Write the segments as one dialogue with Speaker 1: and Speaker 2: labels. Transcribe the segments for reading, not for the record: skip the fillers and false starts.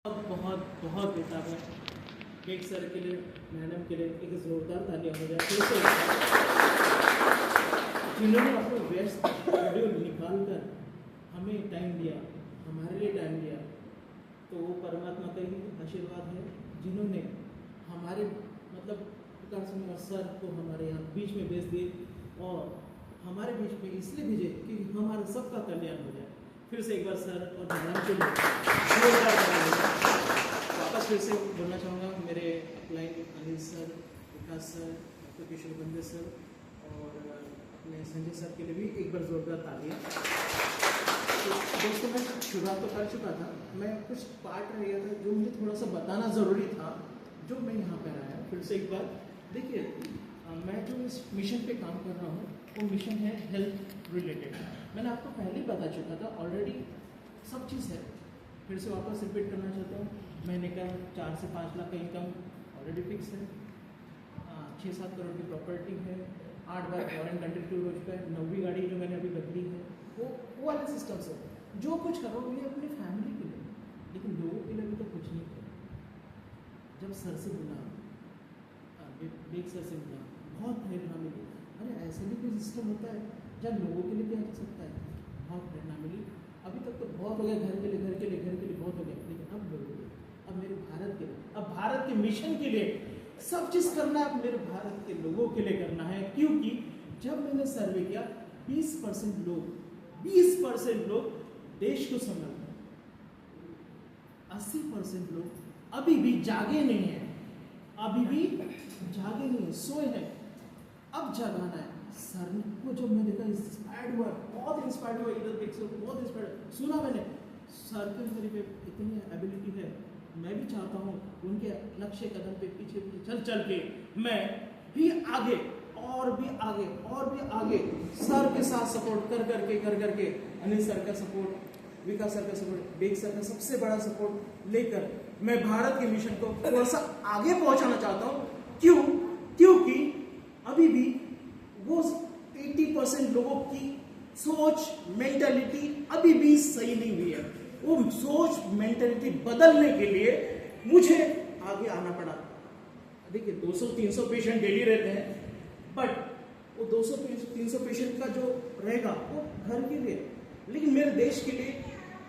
Speaker 1: बहुत बहुत बेताब है। केक सर के लिए, मैडम के लिए एक जोरदार तालियां हो जाए फिर से, जिन्होंने अपने व्यस्त शेड्यूल निकाल कर हमें टाइम दिया, हमारे लिए टाइम दिया। तो वो परमात्मा का ही आशीर्वाद है, जिन्होंने हमारे प्रकाश सिंह सर को हमारे यहाँ बीच में भेज दिए और हमारे बीच में इसलिए भेजे कि हमारा सबका कल्याण हो जाए। फिर से एक बार सर और मैडम के लिए वापस फिर से बोलना चाहूँगा मेरे क्लाइंट अनिल सर, विकास सर, डॉक्टर किशोर बंदे सर और अपने संजय सर के लिए भी एक बार जोरदार तालियां। तो दोस्तों मैं शुरुआत तो कर चुका था, मैं कुछ पार्ट रह गया था जो मुझे थोड़ा सा बताना ज़रूरी था, जो मैं यहाँ पर आया। फिर से एक बार देखिए, मैं जो इस मिशन पे काम कर रहा हूँ वो मिशन है हेल्थ रिलेटेड। मैंने आपको पहले ही बता चुका था, ऑलरेडी सब चीज़ है। फिर से वापस रिपीट करना चाहता हूँ, महीने का 4 से 5 लाख का इनकम ऑलरेडी फिक्स है, 6-7 करोड़ की प्रॉपर्टी है, 8 बार फॉरेन कंट्री टूर हो चुका है, 9वीं गाड़ी जो मैंने अभी बदली है, वो वाले सिस्टम से जो कुछ कर रहा हूँ ये अपनी फैमिली के लिए, लेकिन लोगों के लिए भी तो कुछ नहीं किया। जब सर से मिला, बेग सर से मिला, बहुत प्रेरणा मिली। अरे ऐसे भी कोई सिस्टम होता है जब लोगों के लिए किया जा सकता है, बहुत प्रेरणा मिली। अभी तक तो बहुत हो गया, घर के लिए बहुत हो गया, लेकिन अब लोगों के लिए, अब मेरे भारत के लिए, अब भारत के मिशन के लिए सब चीज़ करना है, अब मेरे भारत के लोगों के लिए करना है। क्योंकि जब मैंने सर्वे किया 20% लोग देश को संभालते हैं, 80% लोग अभी भी जागे नहीं है, सोए हैं। अब जगाना है। सर को जब मैं देखा इंस्पायर्ड हुआ, बहुत इंस्पायर्ड हुआ, इधर देख सकते बहुत इंस्पायर्ड सुना मैंने। सर के मेरे पे इतनी एबिलिटी है, मैं भी चाहता हूँ उनके लक्ष्य कदम पे पीछे चल के मैं भी आगे और भी आगे सर के साथ सपोर्ट कर करके अनिल सर का सपोर्ट, विकास सर का सपोर्ट, बेग सर का सबसे बड़ा सपोर्ट लेकर मैं भारत के मिशन को थोड़ा सा आगे पहुंचाना चाहता हूँ। क्योंकि अभी भी वो 80% लोगों की सोच मेंटालिटी अभी भी सही नहीं हुई है। वो सोच मेंटालिटी बदलने के लिए मुझे आगे आना पड़ा। देखिए 200-300 पेशेंट डेली रहते हैं, बट वो 200-300 पेशेंट का जो रहेगा वो घर के लिए, लेकिन मेरे देश के लिए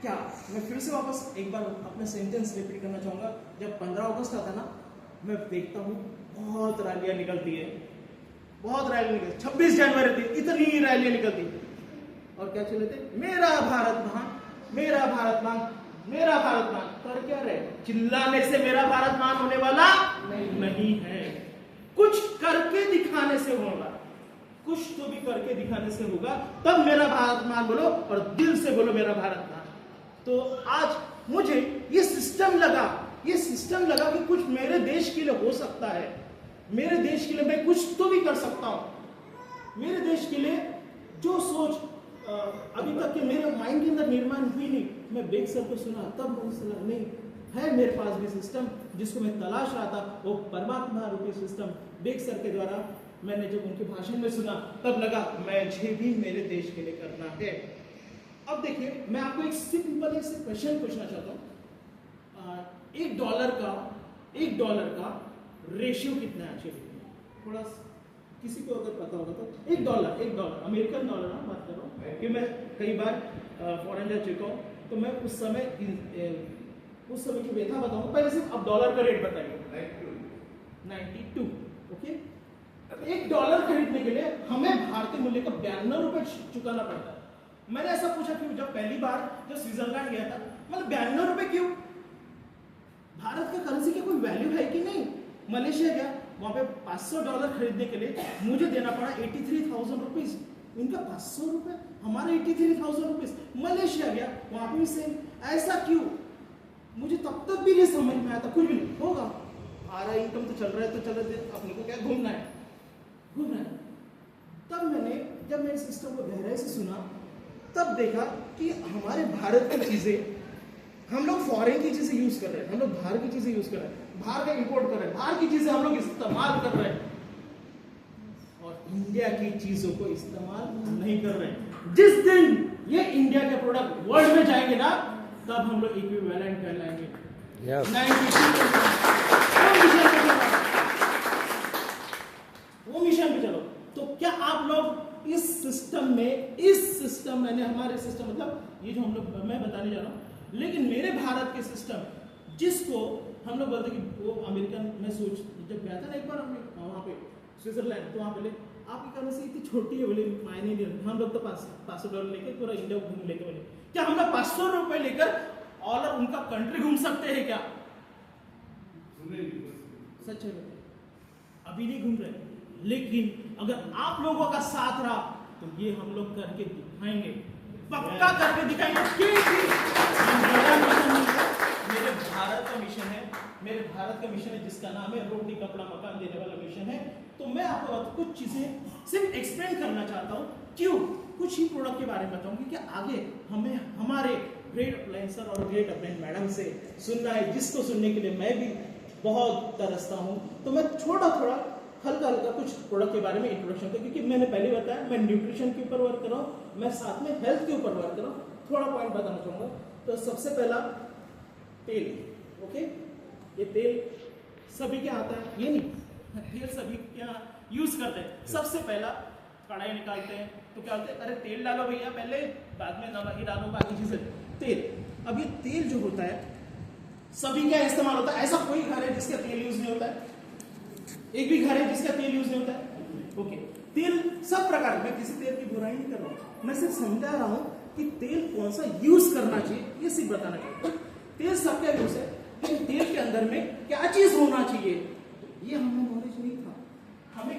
Speaker 1: क्या। मैं फिर से वापस एक बार अपना सेंटेंस रिपीट करना चाहूँगा। जब 15 अगस्त आता ना, मैं देखता हूँ बहुत रैलियाँ निकलती है, 26 जनवरी थी, इतनी रैलियाँ निकलती और क्या चले थे, मेरा भारत महान कर क्या रहे, चिल्लाने से मेरा भारत महान होने वाला नहीं है। कुछ करके दिखाने से होगा, कुछ तो भी करके दिखाने से होगा, तब मेरा भारत महान बोलो और दिल से बोलो मेरा भारत महान। तो आज मुझे ये सिस्टम लगा कि कुछ मेरे देश के लिए हो सकता है, मेरे देश के लिए मैं कुछ तो भी कर सकता हूं। मेरे देश के लिए जो सोच अभी तक के मेरे माइंड के अंदर निर्माण हुई नहीं, मैं बेग सर को सुना तब मुझे सुना नहीं है, मेरे पास भी सिस्टम जिसको मैं तलाश रहा था, वो परमात्मा रूपी सिस्टम बेग सर के द्वारा मैंने जब उनके भाषण में सुना तब लगा मुझे भी मेरे देश के लिए करना है। अब देखिए, मैं आपको एक सिंपल से क्वेश्चन पूछना चाहता हूँ। $1 का रेशियो कितना है एक्चुअली, थोड़ा किसी को अगर पता होगा तो। $1 अमेरिकन डॉलर ना बात कर रहा हूँ, कि मैं कई बार फॉरेन जा चुका हूँ, तो मैं उस समय की व्यथा बताऊँ। पहले सिर्फ अब डॉलर का रेट बताइए। 92। ओके, $1 खरीदने के लिए हमें भारतीय मूल्य का 92 रुपए चुकाना पड़ता है। मैंने ऐसा पूछा कि जब पहली बार जब स्विट्जरलैंड गया था, मतलब 92 रुपए क्यों, भारत का करेंसी की कोई वैल्यू है कि नहीं। मलेशिया गया, वहां पे $500 खरीदने के लिए मुझे देना पड़ा 83,000 रुपीज। उनका 500 रुपए, हमारे 83,000 रुपीज। मलेशिया गया, वहां पे भी सेम। ऐसा क्यों, मुझे तब तक भी नहीं समझ में आया था। कुछ भी नहीं होगा, आ रहा इनकम तो चल रहा है, तो चल रहे, अपने को क्या घूमना है। तब जब मैंने सिस्टम को गहराई से सुना, तब देखा कि हमारे भारत की चीजें हम लोग फॉरेन की चीजें यूज कर रहे हैं, हम लोग बाहर की चीजें यूज कर रहे हैं, बाहर का इंपोर्ट कर रहे हैं, बाहर की चीजें हम लोग इस्तेमाल कर रहे हैं और इंडिया की चीजों को इस्तेमाल नहीं कर रहे हैं। जिस दिन ये इंडिया के प्रोडक्ट वर्ल्ड में जाएंगे ना, तब हम लोग इक्विवेलेंट कहलाएंगे।
Speaker 2: Yes.
Speaker 1: 92%। वो मिशन पे चलो। तो क्या आप लोग इस सिस्टम मैंने हमारे सिस्टम मतलब ये जो हम लोग मैं बताने जा रहा हूँ, लेकिन मेरे भारत के सिस्टम जिसको हम लोग बोलते कि वो अमेरिकन में सोच जब गया था ना एक बार हमने वहाँ पे स्विट्जरलैंड, तो वहाँ पे आपकी करेंसी इतनी छोटी है, बोले मायने नहीं रखते। हम लोग तो $500 लेके पूरा इंडिया घूम लेके बोले क्या हम लोग $500 लेकर ऑल उनका कंट्री घूम सकते हैं क्या? सच है, अभी नहीं घूम रहे, लेकिन अगर आप लोगों का साथ रहा तो ये हम लोग करके दिखाएंगे, पक्का करके दिखाएंगे। मेरे भारत का मिशन है, जिसका नाम है रोटी कपड़ा मकान देने वाला मिशन है। तो मैं आपको कुछ चीजें सिर्फ एक्सप्लेन करना चाहता हूँ, क्यों कुछ ही प्रोडक्ट के बारे में बताऊंगी कि आगे हमें हमारे ग्रेट अप्लायंसर और ग्रेट अपलायंस मैडम से सुनना है, जिसको सुनने के लिए मैं भी बहुत तरसता हूँ। तो मैं थोड़ा हल्का कुछ प्रोडक्ट के बारे में इंट्रोडक्शन दूं, क्योंकि मैंने पहले बताया मैं न्यूट्रिशन के ऊपर वर्क कर रहा हूँ, मैं साथ में हेल्थ के ऊपर वर्क कर रहा हूँ। थोड़ा पॉइंट बताना चाहूँगा। तो सबसे पहला तेल, ओके, ये तेल सभी के आता है, ये नहीं, तेल सभी क्या यूज करते हैं। सबसे पहला कढ़ाई निकालते हैं तो क्या बोलते हैं, अरे तेल डालो भैया पहले, बाद में नमक ही डालो, बाकी चीजें। तेल, अब ये तेल जो होता है सभी का इस्तेमाल होता है। ऐसा कोई घर है जिसका तेल यूज नहीं होता है? एक भी घर है जिसका तेल यूज नहीं होता है? ओके, तेल सब प्रकार, मैं किसी तेल की बुराई नहीं कर रहा हूँ, मैं सिर्फ समझा रहा हूँ कि तेल कौन सा यूज करना चाहिए, ये सिर्फ बताना चाहता हूँ। तेल सबका यूज है, लेकिन तेल के अंदर में क्या चीज होना चाहिए ये हमें नॉलेज नहीं था। हमें